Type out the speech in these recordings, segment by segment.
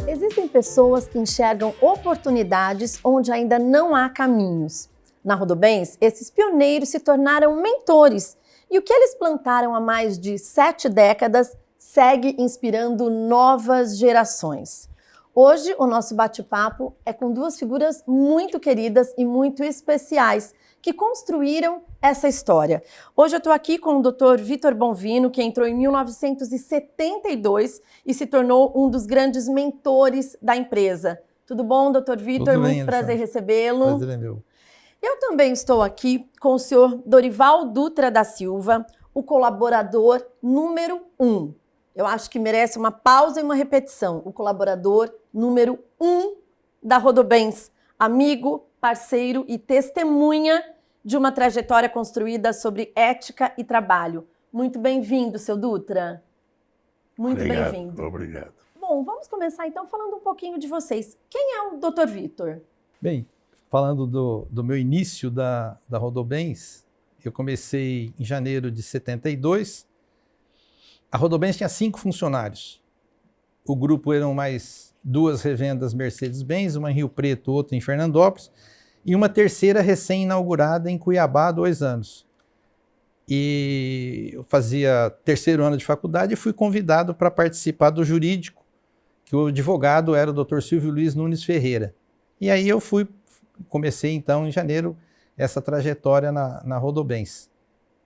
Existem pessoas que enxergam oportunidades onde ainda não há caminhos. Na Rodobens, esses pioneiros se tornaram mentores e o que eles plantaram há mais de 7 décadas segue inspirando novas gerações. Hoje, o nosso bate-papo é com 2 figuras muito queridas e muito especiais que construíram essa história. Hoje eu estou aqui com o Dr. Vitor Bonvino, que entrou em 1972 e se tornou um dos grandes mentores da empresa. Tudo bom, Dr. Vitor? Muito prazer recebê-lo. Prazer é meu. Eu também estou aqui com o senhor Dorival Dutra da Silva, o colaborador número 1. Eu acho que merece uma pausa e uma repetição. O colaborador número 1 da Rodobens, amigo, parceiro e testemunha de uma trajetória construída sobre ética e trabalho. Muito bem-vindo, seu Dutra. Muito bem-vindo. Obrigado. Bom, vamos começar então falando um pouquinho de vocês. Quem é o Dr. Vitor? Bem, falando do meu início da Rodobens, eu comecei em janeiro de 72. A Rodobens tinha 5 funcionários. O grupo eram mais 2 revendas Mercedes-Benz, uma em Rio Preto, outra em Fernandópolis, e uma terceira recém-inaugurada em Cuiabá há 2 anos. E eu fazia 3º ano de faculdade e fui convidado para participar do jurídico, que o advogado era o Dr. Silvio Luiz Nunes Ferreira. E aí eu comecei então em janeiro essa trajetória na Rodobens.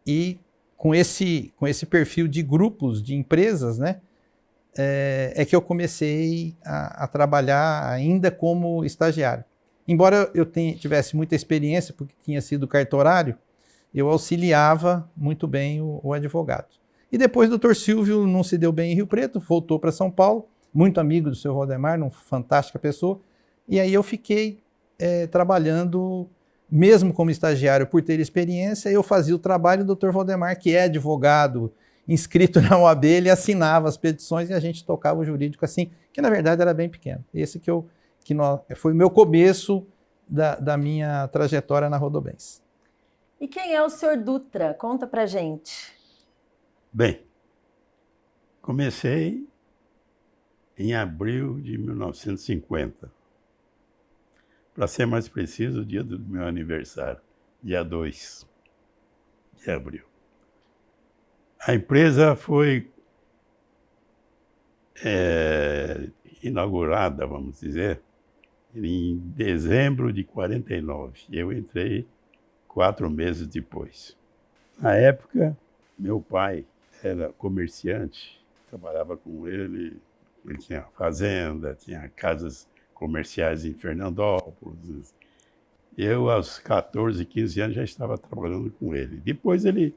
E com esse perfil de grupos, de empresas, né, é que eu comecei a trabalhar ainda como estagiário. Embora eu tivesse muita experiência, porque tinha sido cartorário, eu auxiliava muito bem o advogado. E depois o Dr. Silvio não se deu bem em Rio Preto, voltou para São Paulo, muito amigo do seu Valdemar, uma fantástica pessoa, e aí eu fiquei trabalhando, mesmo como estagiário, por ter experiência, eu fazia o trabalho do Dr. Valdemar, que é advogado, inscrito na OAB, ele assinava as petições e a gente tocava o jurídico assim, que na verdade era bem pequeno. Esse foi o meu começo da minha trajetória na Rodobens. E quem é o senhor Dutra? Conta pra gente. Bem, comecei em abril de 1950. Para ser mais preciso, o dia do meu aniversário, dia 2 de abril. A empresa foi inaugurada, vamos dizer, em dezembro de 49. Eu entrei 4 meses depois. Na época, meu pai era comerciante, trabalhava com ele tinha fazenda, tinha casas comerciais em Fernandópolis. Eu, aos 14, 15 anos, já estava trabalhando com ele. Depois ele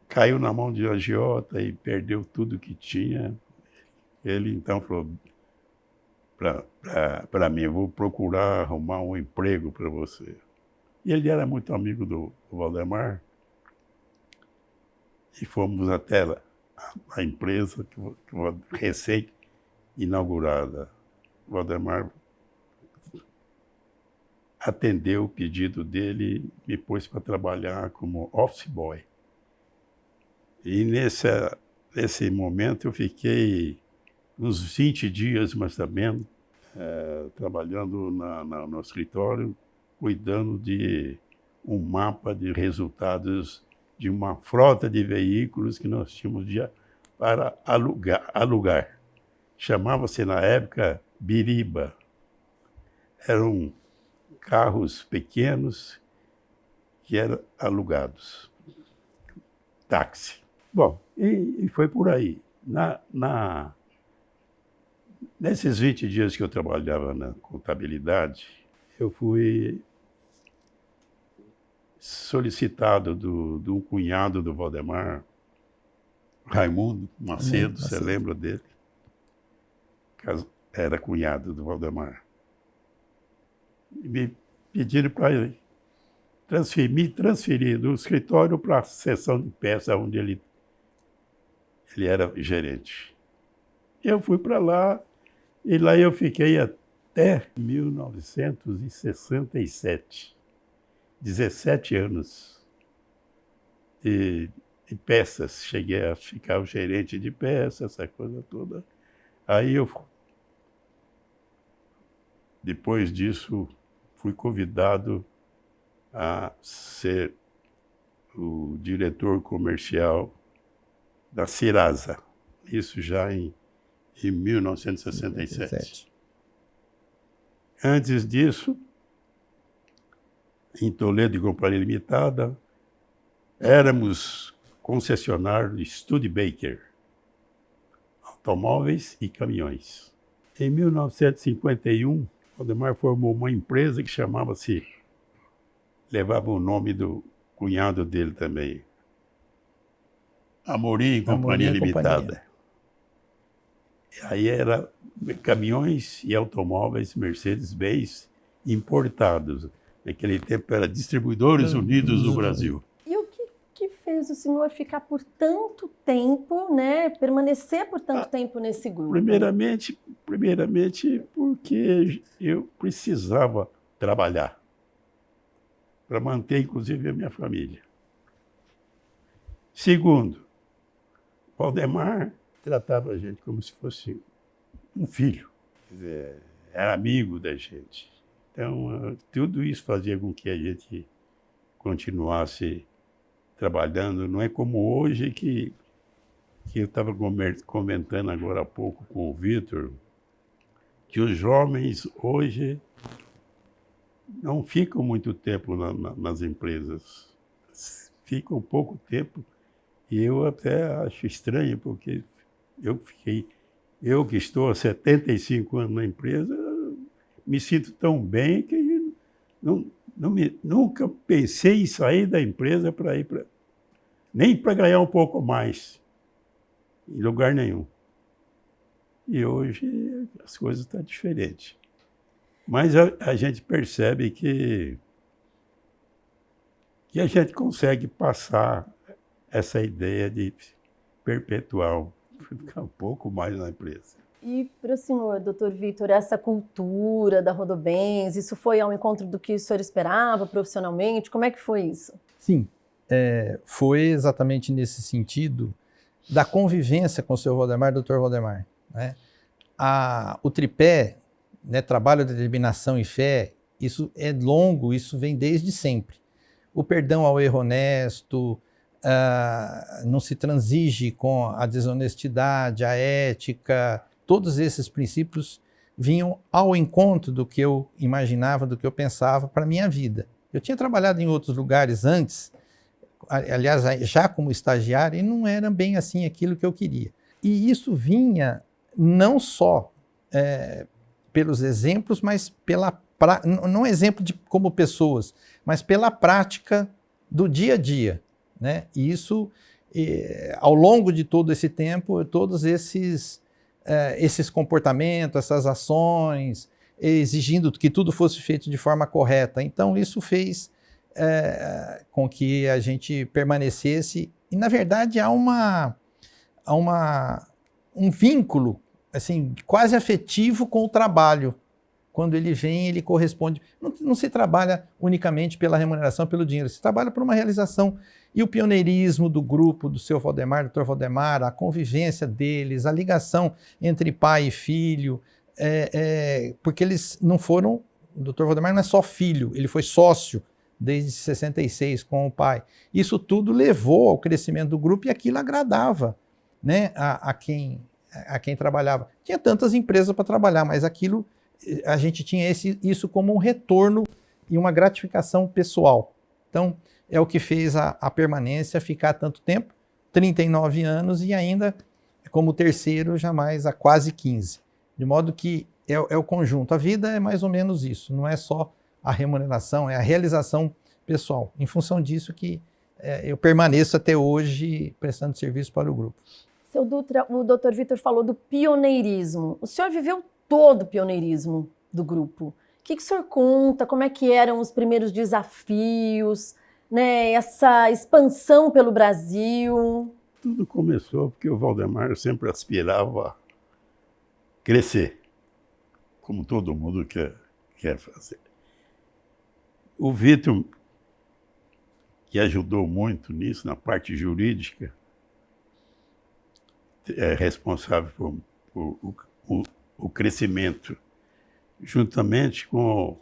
caiu na mão de agiota e perdeu tudo que tinha. Ele então falou para mim, eu vou procurar arrumar um emprego para você. E ele era muito amigo do Valdemar. E fomos até a empresa recém-inaugurada. O Valdemar atendeu o pedido dele e me pôs para trabalhar como office boy. E nesse momento eu fiquei uns 20 dias, mais ou menos, trabalhando no escritório, cuidando de um mapa de resultados de uma frota de veículos que nós tínhamos para alugar. Chamava-se na época Biriba. Eram carros pequenos que eram alugados. Táxi. Bom, e foi por aí. Nesses 20 dias que eu trabalhava na contabilidade, eu fui solicitado de um cunhado do Valdemar, Raimundo Macedo, você lembra dele? Era cunhado do Valdemar. E me pediram para me transferir do escritório para a seção de peça, onde ele era gerente. Eu fui para lá, e lá eu fiquei até 1967. 17 anos de peças. Cheguei a ficar o gerente de peças, essa coisa toda. Aí depois disso, fui convidado a ser o diretor comercial da Serasa. Isso já em 1967. Antes disso, em Toledo e Companhia Limitada, éramos concessionários Studebaker, automóveis e caminhões. Em 1951, Valdemar formou uma empresa que chamava-se, levava o nome do cunhado dele também, Amorim e Companhia Limitada. Aí era caminhões e automóveis Mercedes-Benz importados. Naquele tempo era Distribuidores Unidos do Brasil. E o que fez o senhor ficar por tanto tempo, né, permanecer por tanto tempo nesse grupo? Primeiramente porque eu precisava trabalhar para manter, inclusive, a minha família. Segundo, Valdemar tratava a gente como se fosse um filho. Quer dizer, era amigo da gente. Então, tudo isso fazia com que a gente continuasse trabalhando. Não é como hoje que eu estava comentando agora há pouco com o Vitor, que os jovens hoje não ficam muito tempo nas empresas. Ficam pouco tempo. E eu até acho estranho, porque eu que estou há 75 anos na empresa, me sinto tão bem que nunca pensei em sair da empresa nem para ganhar um pouco mais, em lugar nenhum. E hoje as coisas estão diferentes. Mas a gente percebe que a gente consegue passar essa ideia de perpetuar, ficar um pouco mais na empresa. E para o senhor, doutor Vitor, essa cultura da Rodobens, isso foi ao encontro do que o senhor esperava profissionalmente? Como é que foi isso? Sim, foi exatamente nesse sentido da convivência com o seu Valdemar, doutor Valdemar, né? O tripé, né, trabalho, determinação e fé, isso é longo, isso vem desde sempre. O perdão ao erro honesto, não se transige com a desonestidade, a ética, todos esses princípios vinham ao encontro do que eu imaginava, do que eu pensava para a minha vida. Eu tinha trabalhado em outros lugares antes, aliás, já como estagiário, e não era bem assim aquilo que eu queria. E isso vinha não só pelos exemplos, mas não exemplo como pessoas, mas pela prática do dia a dia, né? E isso, ao longo de todo esse tempo, todos esses comportamentos, essas ações, exigindo que tudo fosse feito de forma correta. Então, isso fez com que a gente permanecesse. E, na verdade, há um vínculo assim, quase afetivo com o trabalho. Quando ele vem, ele corresponde. Não se trabalha unicamente pela remuneração, pelo dinheiro, se trabalha por uma realização. E o pioneirismo do grupo, do seu Valdemar, do Dr. Valdemar, a convivência deles, a ligação entre pai e filho, porque eles não foram... O Dr. Valdemar não é só filho, ele foi sócio desde 66 com o pai. Isso tudo levou ao crescimento do grupo e aquilo agradava, né, a quem trabalhava. Tinha tantas empresas para trabalhar, mas aquilo... a gente tinha isso como um retorno e uma gratificação pessoal. Então, é o que fez a permanência ficar tanto tempo, 39 anos, e ainda como terceiro, jamais há quase 15. De modo que é o conjunto. A vida é mais ou menos isso, não é só a remuneração, é a realização pessoal. Em função disso que eu permaneço até hoje prestando serviço para o grupo. Seu Dutra, o Dr. Vitor falou do pioneirismo. O senhor viveu todo o pioneirismo do grupo. O que o senhor conta? Como é que eram os primeiros desafios, né? Essa expansão pelo Brasil? Tudo começou porque o Valdemar sempre aspirava a crescer, como todo mundo quer fazer. O Vitor que ajudou muito nisso, na parte jurídica, é responsável por o crescimento, juntamente com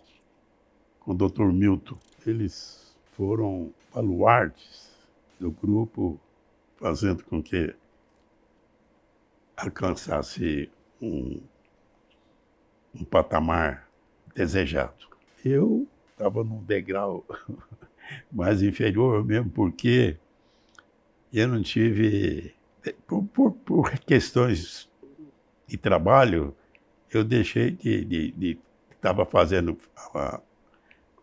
o Dr. Milton. Eles foram baluartes do grupo, fazendo com que alcançasse um patamar desejado. Eu estava num degrau mais inferior mesmo, porque eu não tive... Por questões de trabalho, eu deixei de estava fazendo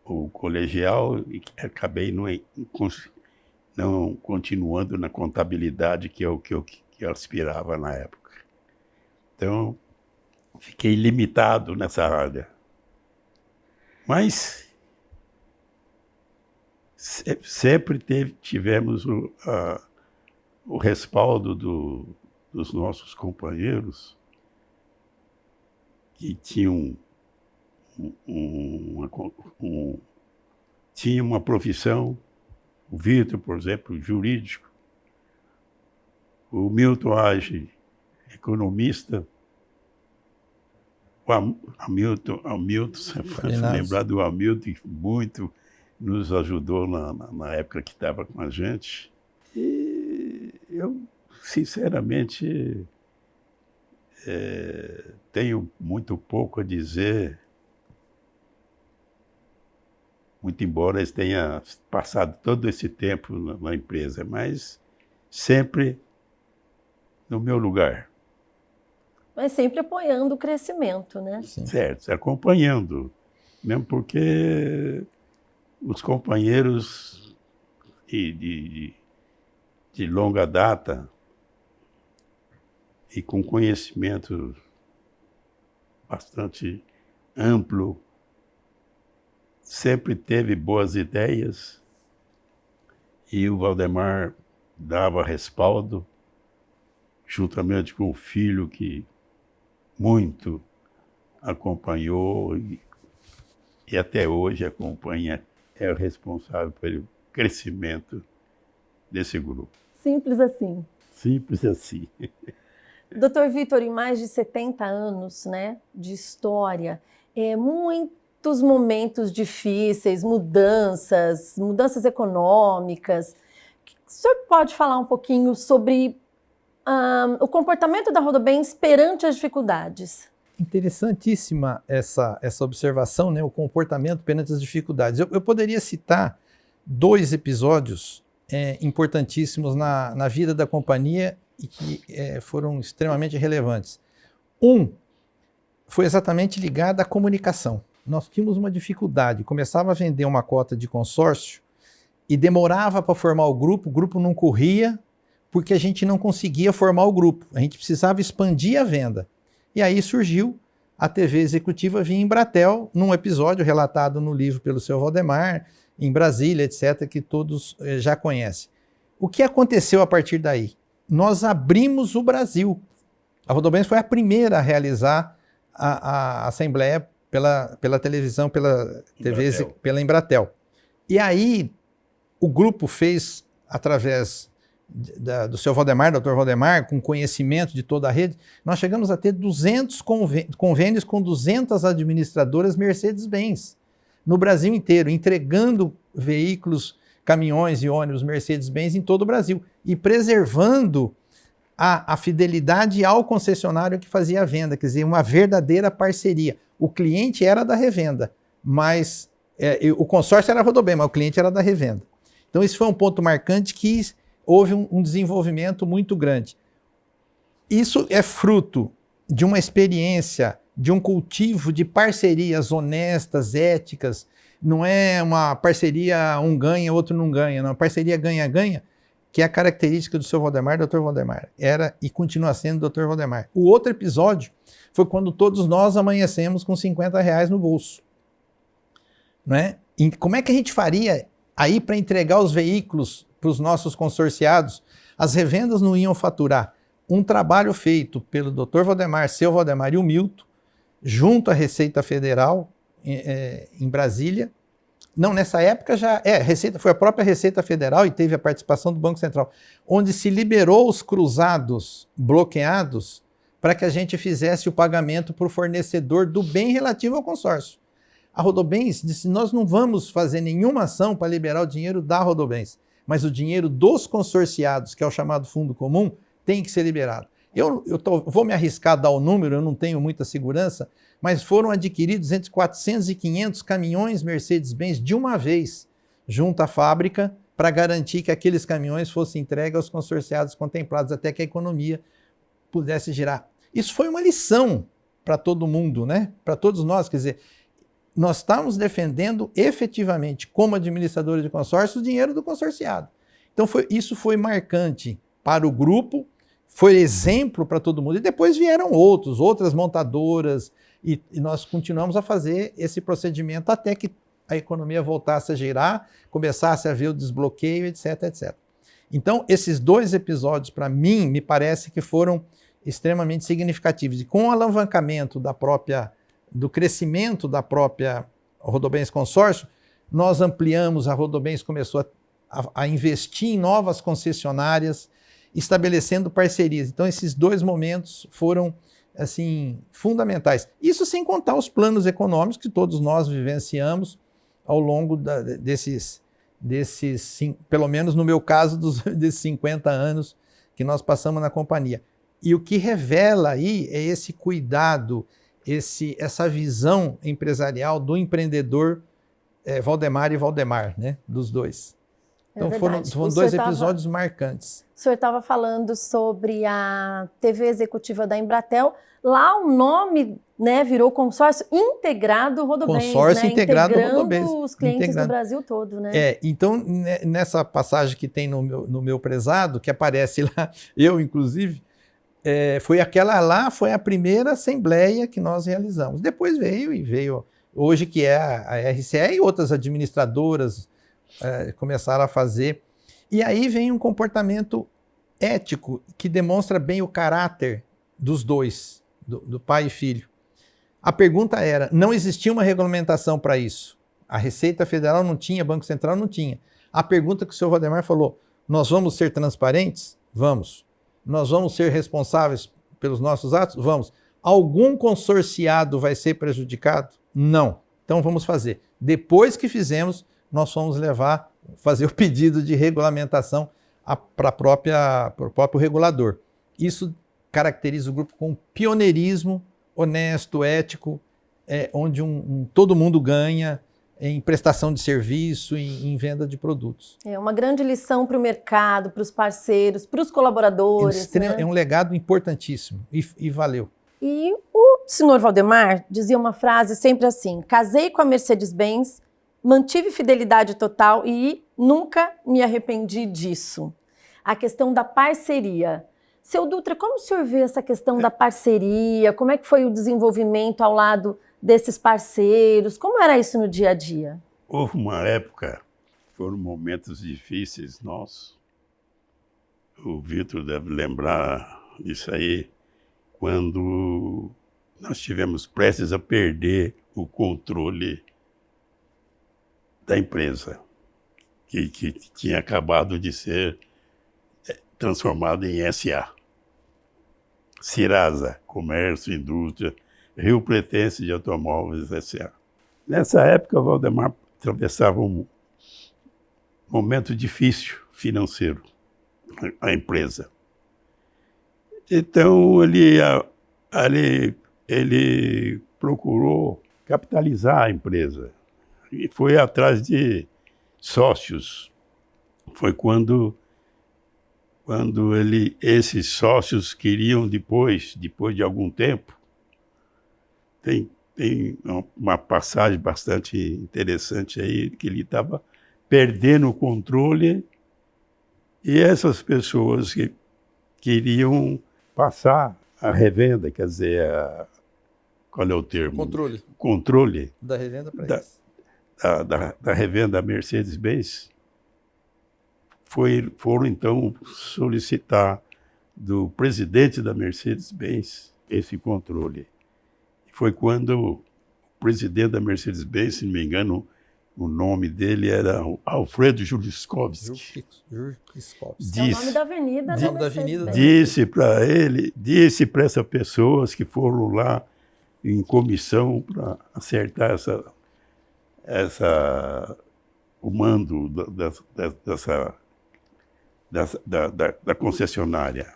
o colegial e acabei não continuando na contabilidade que eu aspirava na época. Então, fiquei limitado nessa área. Mas sempre tivemos o respaldo dos nossos companheiros que tinham uma profissão. O Vitor, por exemplo, jurídico. O Milton Age, economista. O Hamilton, lembrar do Hamilton, que muito nos ajudou na época que estava com a gente. E eu, sinceramente, tenho muito pouco a dizer, muito embora eles tenham passado todo esse tempo na empresa, mas sempre no meu lugar. Mas sempre apoiando o crescimento, né? Sim. Certo, acompanhando, mesmo porque os companheiros de longa data e com conhecimento bastante amplo, sempre teve boas ideias e o Valdemar dava respaldo, juntamente com o filho que muito acompanhou e até hoje acompanha, é o responsável pelo crescimento desse grupo. Simples assim. Simples assim. Doutor Vitor, em mais de 70 anos, né, de história, muitos momentos difíceis, mudanças econômicas. O senhor pode falar um pouquinho sobre o comportamento da Rodobens perante as dificuldades? Interessantíssima essa observação, né? O comportamento perante as dificuldades. Eu poderia citar 2 episódios importantíssimos na vida da companhia e que foram extremamente relevantes. Um foi exatamente ligado à comunicação. Nós tínhamos uma dificuldade, começava a vender uma cota de consórcio e demorava para formar o grupo não corria, porque a gente não conseguia formar o grupo. A gente precisava expandir a venda. E aí surgiu a TV executiva via Embratel, num episódio relatado no livro pelo seu Valdemar, em Brasília, etc., que todos já conhecem. O que aconteceu a partir daí? Nós abrimos o Brasil. A Rodobens foi a primeira a realizar a assembleia pela televisão, pela TV, pela Embratel. E aí o grupo fez, através do seu Valdemar, Dr. Valdemar, com conhecimento de toda a rede, nós chegamos a ter 200 convênios com 200 administradoras Mercedes-Benz no Brasil inteiro, entregando veículos, caminhões e ônibus Mercedes-Benz em todo o Brasil e preservando a fidelidade ao concessionário que fazia a venda, quer dizer, uma verdadeira parceria. O cliente era da revenda, mas o consórcio era a Rodobens, mas o cliente era da revenda. Então esse foi um ponto marcante que houve um desenvolvimento muito grande. Isso é fruto de uma experiência, de um cultivo de parcerias honestas, éticas. Não é uma parceria um ganha, outro não ganha. Não, uma parceria ganha-ganha, que é a característica do seu Valdemar, Dr. Valdemar. Era e continua sendo Dr. Valdemar. O outro episódio foi quando todos nós amanhecemos com R$50 no bolso. Não é? E como é que a gente faria aí para entregar os veículos para os nossos consorciados? As revendas não iam faturar. Um trabalho feito pelo Dr. Valdemar, seu Valdemar e o Milton, junto à Receita Federal em Brasília, Não, nessa época já foi a própria Receita Federal e teve a participação do Banco Central, onde se liberou os cruzados bloqueados para que a gente fizesse o pagamento para o fornecedor do bem relativo ao consórcio. A Rodobens disse, nós não vamos fazer nenhuma ação para liberar o dinheiro da Rodobens, mas o dinheiro dos consorciados, que é o chamado fundo comum, tem que ser liberado. Vou me arriscar a dar o número, eu não tenho muita segurança, mas foram adquiridos entre 400 e 500 caminhões Mercedes-Benz de uma vez, junto à fábrica, para garantir que aqueles caminhões fossem entregues aos consorciados contemplados até que a economia pudesse girar. Isso foi uma lição para todo mundo, né? Para todos nós, quer dizer, nós estamos defendendo efetivamente, como administradores de consórcio, o dinheiro do consorciado. Então isso foi marcante para o grupo, foi exemplo para todo mundo. E depois vieram outras montadoras, e nós continuamos a fazer esse procedimento até que a economia voltasse a girar, começasse a haver o desbloqueio, etc, etc. Então, esses 2 episódios, para mim, me parece que foram extremamente significativos. E com o alavancamento do crescimento da própria Rodobens Consórcio, nós ampliamos, a Rodobens começou a investir em novas concessionárias, estabelecendo parcerias. Então, esses 2 momentos foram assim, fundamentais. Isso sem contar os planos econômicos que todos nós vivenciamos ao longo desses pelo menos no meu caso, desses 50 anos que nós passamos na companhia. E o que revela aí é esse cuidado, essa visão empresarial do empreendedor Valdemar e Valdemar, né? Dos dois. Então foram 2 episódios marcantes. O senhor estava falando sobre a TV executiva da Embratel. Lá o nome, né, virou consórcio integrado Rodobens. Consórcio, né? Integrado Rodobens. Os clientes do Brasil todo, né? Então, nessa passagem que tem no meu prezado, que aparece lá, eu inclusive, foi a primeira assembleia que nós realizamos. Depois veio hoje que é a RCE e outras administradoras começaram a fazer. E aí vem um comportamento ético que demonstra bem o caráter dos dois, do pai e filho. A pergunta era, não existia uma regulamentação para isso. A Receita Federal não tinha, Banco Central não tinha. A pergunta que o senhor Valdemar falou, nós vamos ser transparentes? Vamos. Nós vamos ser responsáveis pelos nossos atos? Vamos. Algum consorciado vai ser prejudicado? Não. Então vamos fazer. Depois que fizemos, nós fomos fazer o pedido de regulamentação para o próprio regulador. Isso caracteriza o grupo com pioneirismo, honesto, ético, onde todo mundo ganha em prestação de serviço, em venda de produtos. É uma grande lição para o mercado, para os parceiros, para os colaboradores. Né? É um legado importantíssimo e valeu. E o senhor Valdemar dizia uma frase sempre assim, casei com a Mercedes-Benz, mantive fidelidade total e nunca me arrependi disso. A questão da parceria. Seu Dutra, como o senhor vê essa questão da parceria? Como é que foi o desenvolvimento ao lado desses parceiros? Como era isso no dia a dia? Houve uma época, foram momentos difíceis nossos. O Vitor deve lembrar disso aí, quando nós estivemos prestes a perder o controle da empresa, que tinha acabado de ser transformado em SA. Cirasa, Comércio, Indústria, Rio Pretense de Automóveis S.A. Nessa época, o Valdemar atravessava um momento difícil financeiro, a empresa. Então, ele procurou capitalizar a empresa e foi atrás de sócios. Foi quando esses sócios queriam, depois de algum tempo, tem uma passagem bastante interessante aí, que ele estava perdendo o controle e essas pessoas que queriam passar a revenda, quer dizer, qual é o termo? Controle. Da revenda para isso. Da revenda Mercedes-Benz, foram então solicitar do presidente da Mercedes-Benz esse controle. Foi quando o presidente da Mercedes-Benz, se não me engano, O nome dele era Alfredo Juriskovski. É o nome da avenida. Nome da avenida. Disse para ele, disse para essas pessoas que foram lá em comissão para acertar o mando da concessionária.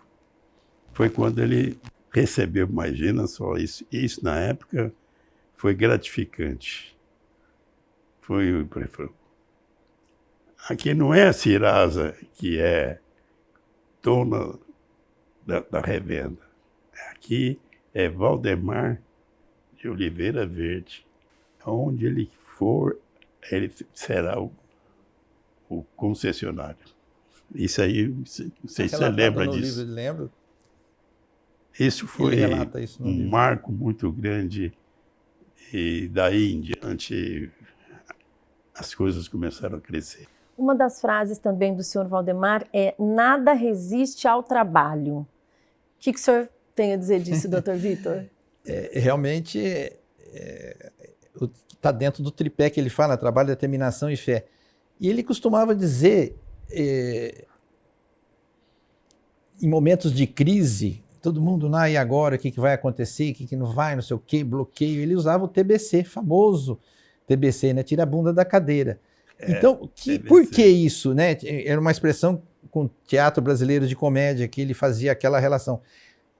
Foi quando ele recebeu, imagina só, isso na época foi gratificante. Aqui não é a Serasa que é dona da revenda. Aqui é Valdemar de Oliveira Verde. Onde ele for, ele será o concessionário. Isso aí, não sei se você lembra disso. Lembro. Isso foi isso no um livro. marco muito grande, e daí em diante as coisas começaram a crescer. Uma das frases também do senhor Valdemar é: nada resiste ao trabalho. O que o senhor tem a dizer disso, doutor Vitor? Realmente está dentro do tripé que ele fala: trabalho, determinação e fé. E ele costumava dizer, em momentos de crise, todo mundo, e agora, o que vai acontecer, o que não vai, não sei o quê, bloqueio. Ele usava o TBC, famoso TBC, né? Tira a bunda da cadeira. Então, por que isso, né? Era uma expressão com o Teatro Brasileiro de Comédia, que ele fazia aquela relação.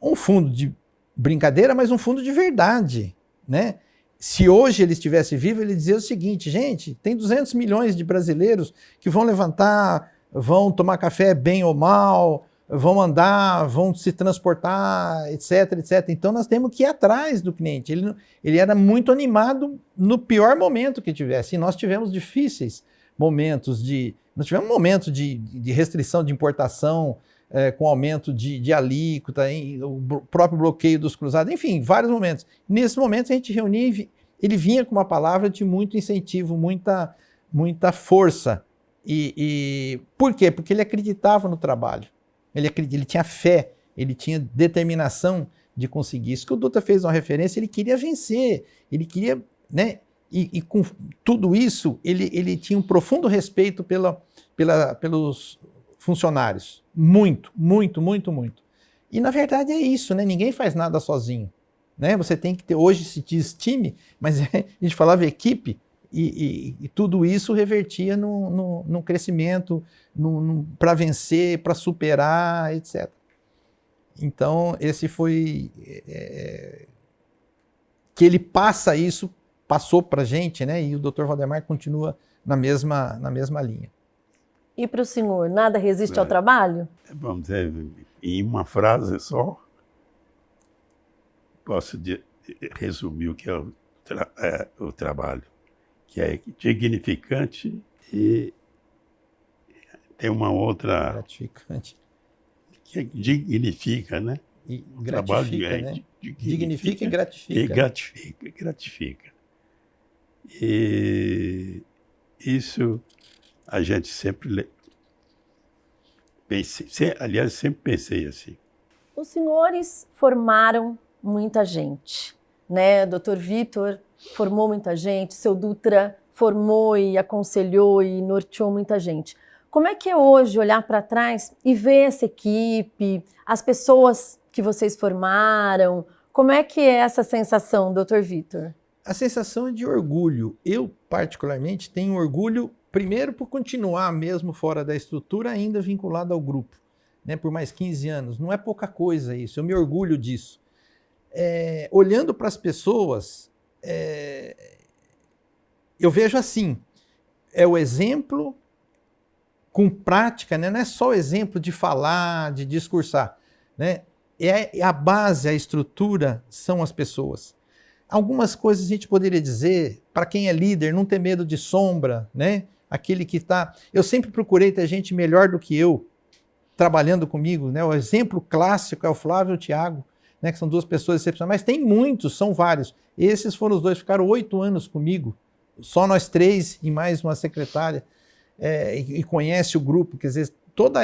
Um fundo de brincadeira, mas um fundo de verdade, né? Se hoje ele estivesse vivo, ele dizia o seguinte: gente, tem 200 milhões de brasileiros que vão levantar, vão tomar café bem ou mal, vão andar, vão se transportar, etc, etc. Então nós temos que ir atrás do cliente. Ele era muito animado no pior momento que tivesse. E nós tivemos difíceis momentos nós tivemos momentos de restrição de importação, com aumento de alíquota, o próprio bloqueio dos cruzados, enfim, vários momentos. Nesses momentos a gente reunia e ele vinha com uma palavra de muito incentivo, muita força. E por quê? Porque ele acreditava no trabalho. Ele tinha fé, ele tinha determinação de conseguir. Isso que o Dutra fez uma referência, ele queria vencer, ele queria, né? E com tudo isso, ele tinha um profundo respeito pelos funcionários. Muito, muito, muito, muito. E na verdade é isso, né? Ninguém faz nada sozinho, né? Você tem que ter, hoje se diz time, mas a gente falava equipe, e tudo isso revertia no crescimento, para vencer, para superar, etc. Então, esse foi... que ele passou para a gente, né? E o Dr. Valdemar continua na mesma linha. E para o senhor, nada resiste ao trabalho? Vamos dizer, em uma frase só, posso resumir o que é o trabalho, que é dignificante e tem uma outra... Gratificante. Que dignifica, né? E gratifica, né? Dignifica e gratifica. E gratifica. E isso a gente sempre sempre pensei assim. Os senhores formaram muita gente, né? Dr. Vitor formou muita gente, seu Dutra formou e aconselhou e norteou muita gente. Como é que é hoje olhar para trás e ver essa equipe, as pessoas que vocês formaram? Como é que é essa sensação, Dr. Vitor? A sensação é de orgulho. Eu, particularmente, tenho orgulho, primeiro, por continuar mesmo fora da estrutura, ainda vinculado ao grupo, né, por mais 15 anos. Não é pouca coisa isso, eu me orgulho disso. Olhando para as pessoas, eu vejo assim, é o exemplo com prática, né? Não é só o exemplo de falar, de discursar, né? A base, a estrutura são as pessoas. Algumas coisas a gente poderia dizer, para quem é líder, não ter medo de sombra, né? Aquele que está... Eu sempre procurei ter gente melhor do que eu, trabalhando comigo, né? O exemplo clássico é o Flávio e o Tiago, né? Que são duas pessoas excepcionais, mas tem muitos, são vários. Esses foram os dois, ficaram 8 anos comigo, só nós 3 e mais uma secretária, e conhece o grupo, quer dizer, toda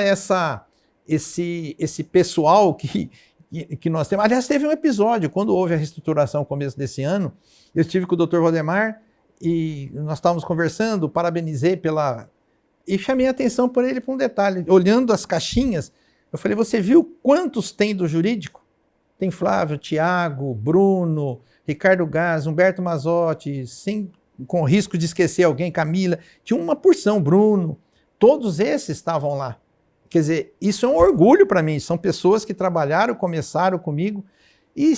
esse pessoal que nós temos. Aliás, teve um episódio, quando houve a reestruturação no começo desse ano, eu estive com o Dr. Valdemar, e nós estávamos conversando, parabenizei pela... E chamei a atenção por ele para um detalhe. Olhando as caixinhas, eu falei, você viu quantos tem do jurídico? Tem Flávio, Tiago, Bruno, Ricardo Gás, Humberto Mazzotti, com risco de esquecer alguém, Camila. Tinha uma porção, Bruno. Todos esses estavam lá. Quer dizer, isso é um orgulho para mim. São pessoas que trabalharam, começaram comigo. E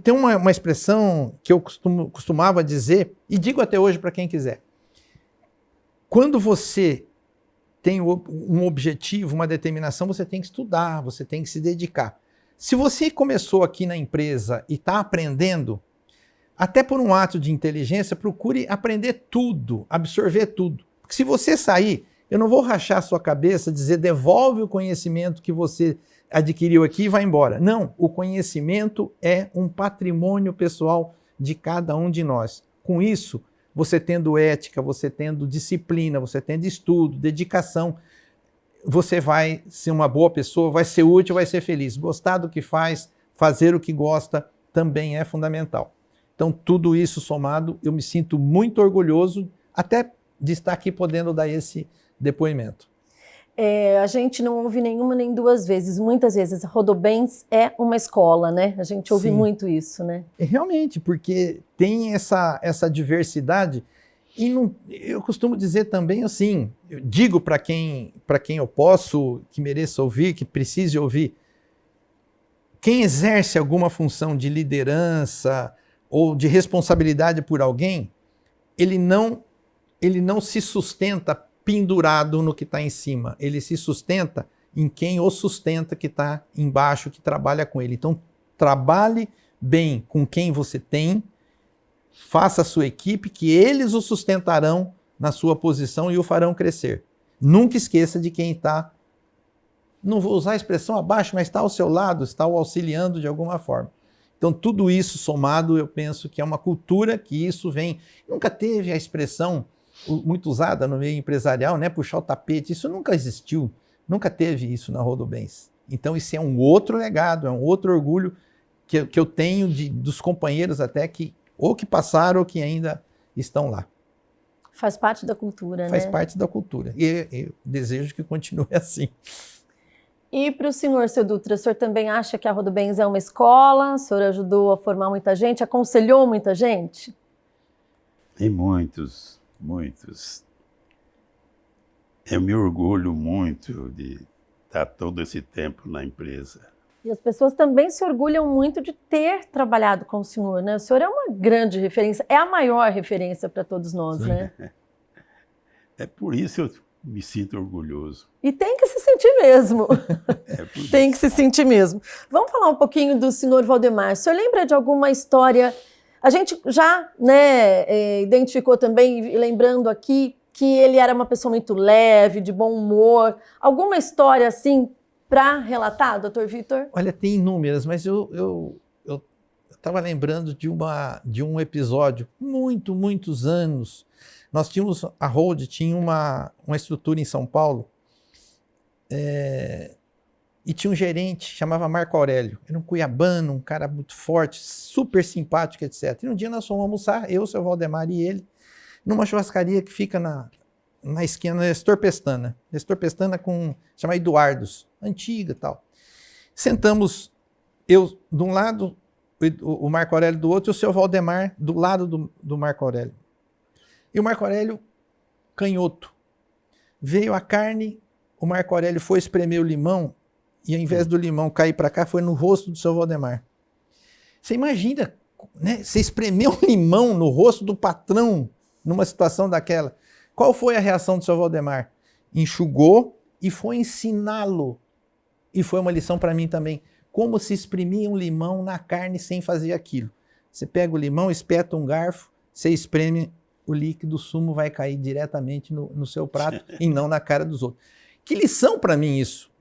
tem uma expressão que eu costumava dizer, e digo até hoje para quem quiser. Quando você tem um objetivo, uma determinação, você tem que estudar, você tem que se dedicar. Se você começou aqui na empresa e está aprendendo, até por um ato de inteligência, procure aprender tudo, absorver tudo. Porque se você sair, eu não vou rachar a sua cabeça, dizer devolve o conhecimento que você adquiriu aqui e vai embora. Não, o conhecimento é um patrimônio pessoal de cada um de nós. Com isso, você tendo ética, você tendo disciplina, você tendo estudo, dedicação, você vai ser uma boa pessoa, vai ser útil, vai ser feliz. Gostar do que faz, fazer o que gosta, também é fundamental. Então, tudo isso somado, eu me sinto muito orgulhoso até de estar aqui podendo dar esse depoimento. A gente não ouve nenhuma nem duas vezes. Muitas vezes, Rodobens é uma escola, né? A gente ouve muito isso, né? Realmente, porque tem essa diversidade. E eu costumo dizer também assim, eu digo para quem eu posso, que mereça ouvir, que precise ouvir, quem exerce alguma função de liderança ou de responsabilidade por alguém, ele não se sustenta pendurado no que está em cima, ele se sustenta em quem o sustenta, que está embaixo, que trabalha com ele. Então, trabalhe bem com quem você tem, faça a sua equipe, que eles o sustentarão na sua posição e o farão crescer. Nunca esqueça de quem está, não vou usar a expressão abaixo, mas está ao seu lado, está o auxiliando de alguma forma. Então, tudo isso somado, eu penso que é uma cultura que isso vem. Nunca teve a expressão muito usada no meio empresarial, né? Puxar o tapete, isso nunca existiu, nunca teve isso na Rodobens. Então isso é um outro legado, é um outro orgulho que eu tenho dos companheiros até que ou que passaram ou que ainda estão lá. Faz parte da cultura, Faz né? parte da cultura e eu desejo que continue assim. E para o senhor, seu Dutra, o senhor também acha que a Rodobens é uma escola? O senhor ajudou a formar muita gente, aconselhou muita gente? Tem muitos. Eu me orgulho muito de estar todo esse tempo na empresa. E as pessoas também se orgulham muito de ter trabalhado com o senhor, né? O senhor é uma grande referência, é a maior referência para todos nós, né? É por isso eu me sinto orgulhoso. E tem que se sentir mesmo. Por Tem que se sentir mesmo. Vamos falar um pouquinho do senhor Valdemar. O senhor lembra de alguma história? A gente já, né, identificou também, lembrando aqui, que ele era uma pessoa muito leve, de bom humor. Alguma história assim para relatar, doutor Vitor? Olha, tem inúmeras, mas eu estava lembrando de um episódio, muitos anos. Nós tínhamos, a Hold tinha uma estrutura em São Paulo, e tinha um gerente, chamava Marco Aurélio. Era um cuiabano, um cara muito forte, super simpático, etc. E um dia nós fomos almoçar, eu, o seu Valdemar e ele, numa churrascaria que fica na esquina da Nestor Pestana. Nestor Pestana chama Eduardos, antiga e tal. Sentamos, eu de um lado, o Marco Aurélio do outro, e o seu Valdemar do lado do Marco Aurélio. E o Marco Aurélio, canhoto. Veio a carne, o Marco Aurélio foi espremer o limão, e ao invés do limão cair para cá, foi no rosto do seu Valdemar. Você imagina, né? Você espremeu um limão no rosto do patrão numa situação daquela. Qual foi a reação do seu Valdemar? Enxugou e foi ensiná-lo. E foi uma lição para mim também. Como se exprimia um limão na carne sem fazer aquilo. Você pega o limão, espeta um garfo, você espreme, o líquido, o sumo vai cair diretamente no seu prato e não na cara dos outros. Que lição para mim isso.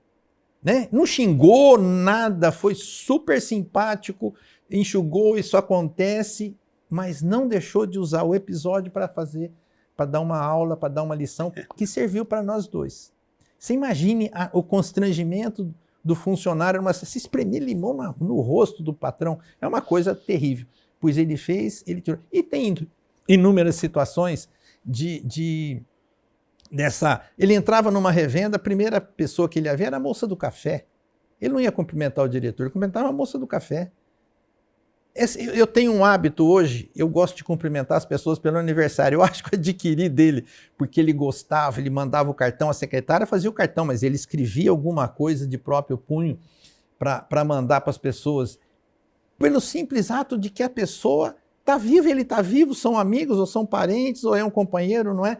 Né? Não xingou nada, foi super simpático, enxugou, isso acontece, mas não deixou de usar o episódio para dar uma aula, para dar uma lição que serviu para nós dois. Você imagine o constrangimento do funcionário, se espremer limão no rosto do patrão, é uma coisa terrível. depois ele fez, ele tirou. E tem inúmeras situações ele entrava numa revenda, a primeira pessoa que ele ia ver era a moça do café. Ele não ia cumprimentar o diretor, ele cumprimentava a moça do café. Eu tenho um hábito hoje, eu gosto de cumprimentar as pessoas pelo aniversário. Eu acho que eu adquiri dele, porque ele gostava, ele mandava o cartão, a secretária fazia o cartão, mas ele escrevia alguma coisa de próprio punho para mandar para as pessoas. Pelo simples ato de que a pessoa está viva, ele está vivo, são amigos, ou são parentes, ou é um companheiro, não é?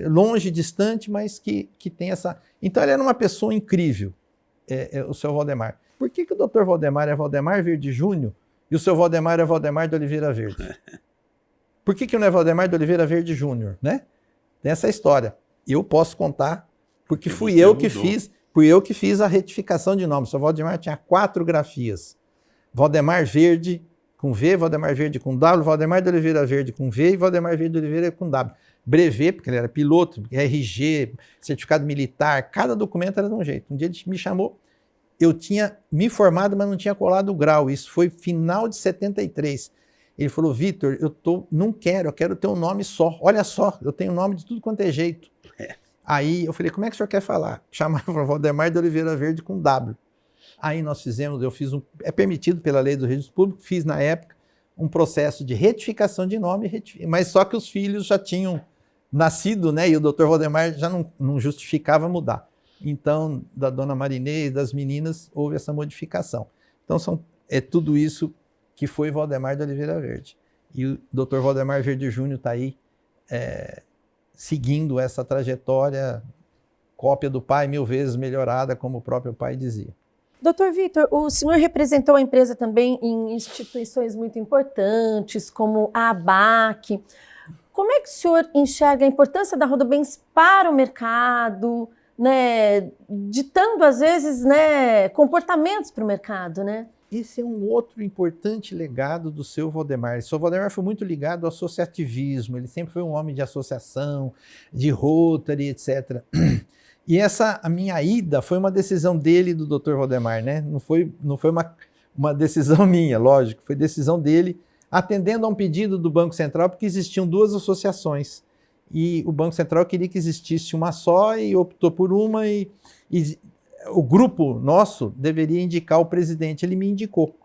Longe, distante, mas que tem essa... Então ele era uma pessoa incrível, o seu Valdemar. Por que o doutor Valdemar é Valdemar Verde Júnior e o seu Valdemar é Valdemar de Oliveira Verde? Por que não é Valdemar de Oliveira Verde Júnior, né? Tem essa história. Eu posso contar, porque fui eu que fiz a retificação de nome. O seu Valdemar tinha 4 grafias. Valdemar Verde com V, Valdemar Verde com W, Valdemar de Oliveira Verde com V e Valdemar Verde de Oliveira com W. Brevet, porque ele era piloto, RG, certificado militar, cada documento era de um jeito. Um dia ele me chamou, eu tinha me formado, mas não tinha colado o grau. Isso foi final de 73. Ele falou, Vitor, eu quero ter um nome só. Olha só, eu tenho nome de tudo quanto é jeito. Aí eu falei, como é que o senhor quer falar? Chamava Valdemar de Oliveira Verde com W. Aí nós é permitido pela lei do registro público, fiz na época um processo de retificação de nome, mas só que os filhos já tinham nascido, né? E o doutor Valdemar já não justificava mudar. Então, da dona Marinês, das meninas, houve essa modificação. Então, é tudo isso que foi Valdemar de Oliveira Verde. E o doutor Valdemar Verde Júnior está aí seguindo essa trajetória, cópia do pai, 1000 vezes melhorada, como o próprio pai dizia. Doutor Vitor, o senhor representou a empresa também em instituições muito importantes, como a ABAC. Como é que o senhor enxerga a importância da Rodobens para o mercado, né, ditando, às vezes, né, comportamentos para o mercado, né? Esse é um outro importante legado do seu Valdemar. O seu Valdemar foi muito ligado ao associativismo, ele sempre foi um homem de associação, de Rotary, etc. E a minha ida foi uma decisão dele e do Dr. Valdemar, né? Não foi uma decisão minha, lógico, foi decisão dele, atendendo a um pedido do Banco Central, porque existiam 2 associações. E o Banco Central queria que existisse uma só e optou por uma, e o grupo nosso deveria indicar o presidente, ele me indicou.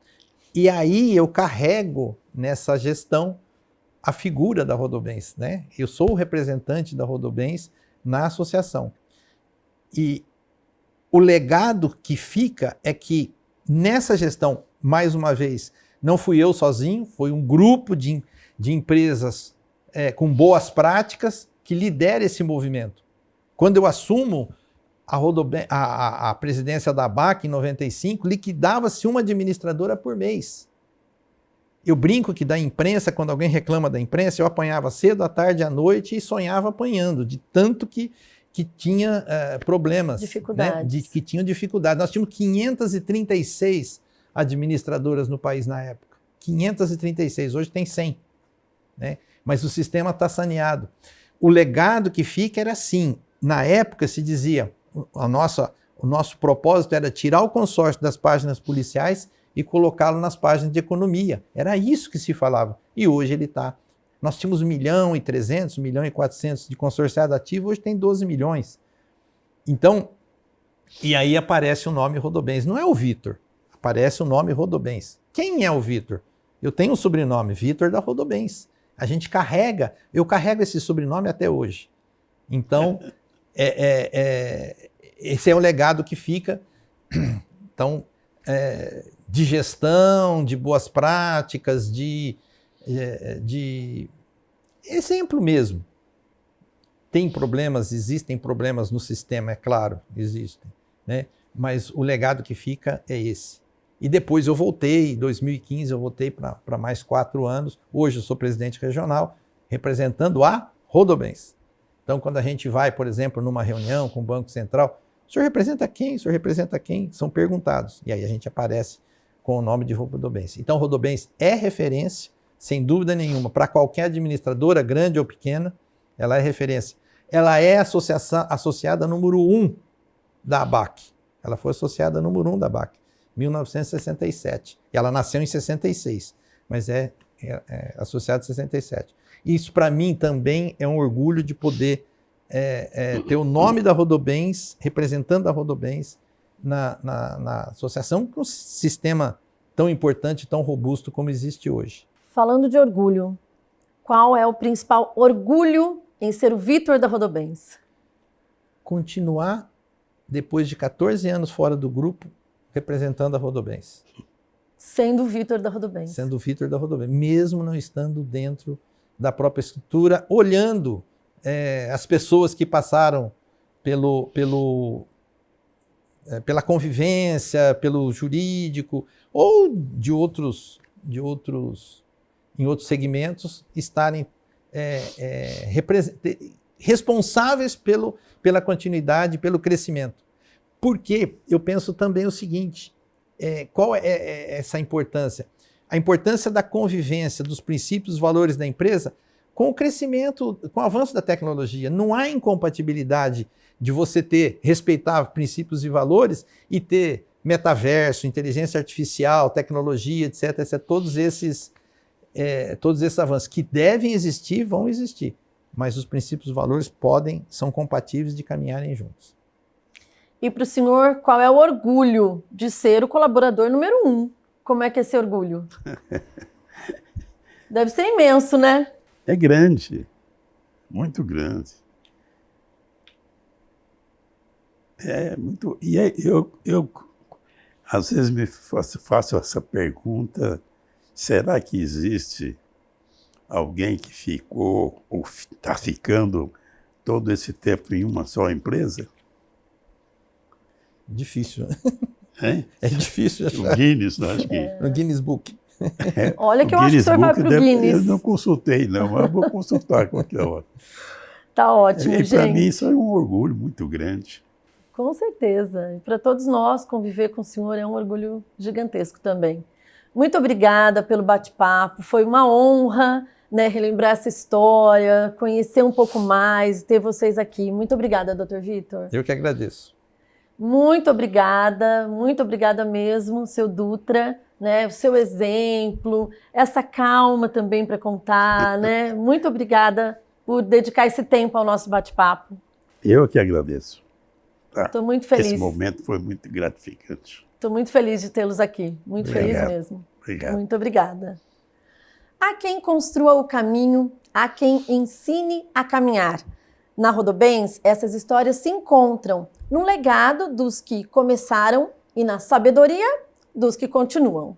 E aí eu carrego nessa gestão a figura da Rodobens, né? Eu sou o representante da Rodobens na associação. E o legado que fica é que nessa gestão, mais uma vez, não fui eu sozinho, foi um grupo de empresas com boas práticas que lidera esse movimento. Quando eu assumo a presidência da ABAC em 95, liquidava-se uma administradora por mês. Eu brinco que da imprensa, quando alguém reclama da imprensa, eu apanhava cedo, à tarde, à noite e sonhava apanhando, de tanto que tinha problemas. Dificuldades. Né? Que tinham dificuldades. Nós tínhamos 536 administradoras no país na época. 536, hoje tem 100. Né? Mas o sistema está saneado. O legado que fica era assim. Na época se dizia, o nosso propósito era tirar o consórcio das páginas policiais e colocá-lo nas páginas de economia. Era isso que se falava. E hoje ele está. Nós tínhamos 1.300.000, 1.400.000 de consorciado ativo, hoje tem 12 milhões. Então, e aí aparece o nome Rodobens. Não é o Vitor, aparece o nome Rodobens. Quem é o Vitor? Eu tenho um sobrenome, Vitor da Rodobens. A gente eu carrego esse sobrenome até hoje. Então, esse é o legado que fica. Então, de gestão, de boas práticas, de exemplo mesmo. Existem problemas no sistema, é claro, existem, né? Mas o legado que fica é esse. E depois eu voltei, em 2015 eu voltei para mais 4 anos. Hoje eu sou presidente regional, representando a Rodobens. Então, quando a gente vai, por exemplo, numa reunião com o Banco Central, o senhor representa quem? O senhor representa quem? São perguntados. E aí a gente aparece com o nome de Rodobens. Então, Rodobens é referência, sem dúvida nenhuma, para qualquer administradora, grande ou pequena, ela é referência. Ela é associada número 1 da ABAC. Ela foi associada número 1 da ABAC, 1967. E ela nasceu em 66, mas é associado a 67. Isso, para mim, também é um orgulho de poder ter o nome da Rodobens, representando a Rodobens na associação, com um sistema tão importante, tão robusto como existe hoje. Falando de orgulho, qual é o principal orgulho em ser o Vitor da Rodobens? Continuar, depois de 14 anos fora do grupo, representando a Rodobens. Sendo o Vitor da Rodobens. Sendo o Vitor da Rodobens, mesmo não estando dentro da própria estrutura, olhando as pessoas que passaram pela convivência, pelo jurídico, ou em outros segmentos, estarem responsáveis pela continuidade, pelo crescimento. Porque eu penso também o seguinte, qual é essa importância? A importância da convivência dos princípios e valores da empresa com o crescimento, com o avanço da tecnologia. Não há incompatibilidade de você respeitar princípios e valores e ter metaverso, inteligência artificial, tecnologia, etc. Todos esses avanços que devem existir, vão existir. Mas os princípios e valores são compatíveis de caminharem juntos. E para o senhor, qual é o orgulho de ser o colaborador número 1? Como é que é esse orgulho? Deve ser imenso, né? É grande, muito grande. Eu às vezes me faço essa pergunta, será que existe alguém que ficou ou está ficando todo esse tempo em uma só empresa? Difícil. Hein? É difícil achar. O Guinness, não, acho que... No Guinness Book. Olha que eu acho que o senhor vai para o Guinness. Eu não consultei, não, mas vou consultar qualquer hora. Tá ótimo, gente. E para mim isso é um orgulho muito grande. Com certeza. E para todos nós, conviver com o senhor é um orgulho gigantesco também. Muito obrigada pelo bate-papo. Foi uma honra, né, relembrar essa história, conhecer um pouco mais, ter vocês aqui. Muito obrigada, Dr. Vitor. Eu que agradeço. Muito obrigada mesmo, seu Dutra, né? O seu exemplo, essa calma também para contar, né? Muito obrigada por dedicar esse tempo ao nosso bate-papo. Eu que agradeço. Estou muito feliz. Esse momento foi muito gratificante. Estou muito feliz de tê-los aqui, muito feliz mesmo. Obrigado. Muito obrigada. Há quem construa o caminho, há quem ensine a caminhar. Na Rodobens, essas histórias se encontram no legado dos que começaram e na sabedoria dos que continuam.